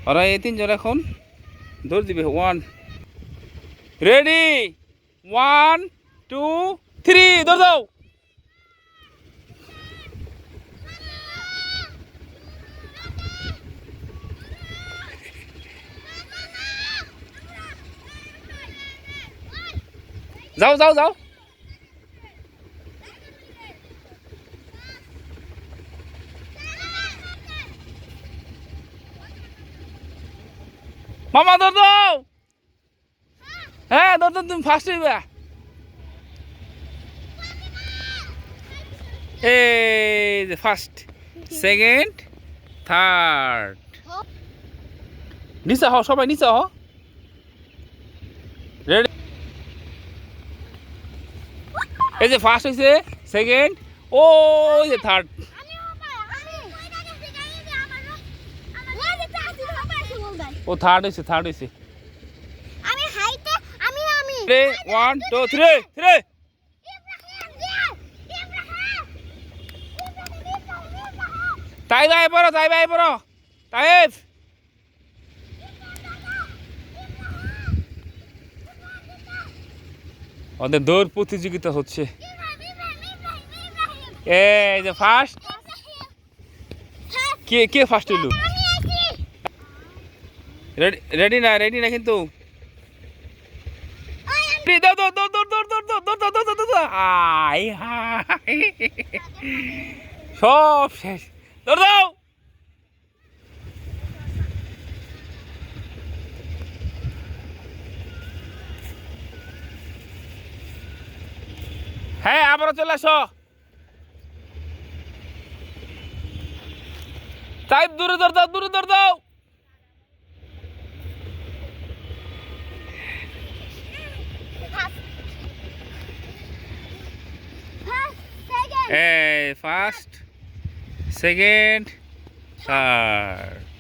ওরা এই তিনজন এখন দৌড় দিবে। 1 রেডি 1 2 3 দৌড় দাও। যাও যাও যাও। মামা দৌড় দাও। হ্যাঁ দৌড় দাও, তুমি ফার্স্ট হইবা। এই যে ফার্স্ট, সেকেন্ড, থার্ড। নিচে হও, সবাই নিচে হও। রেডি। এই যে ফার্স্ট হয়েছে, সেকেন্ড, ও যে থার্ড। ও থার্ড হয়েছে, থার্ড হয়েছে। 1 2 3 3। তাই ভাই পড়ো, তাই ভাই পড়ো, তাইফ। ওদের দৌড় প্রতিযোগিতা হচ্ছে। এই যে ফার্স্ট, কে কে ফার্স্ট হইল? রেডি রেডি না, রেডি না কিন্তু। দাও দাও দাও দাও দাও দাও দাও দাও দাও দাও দাও। আই হাই, সব শেষ। দৌড় দাও। হ্যাঁ আবারও চলে আসো। তাই দূরে দৌড় দাও, দূরে দৌড় দাও। এই ফার্স্ট, সেকেন্ড, থার্ড।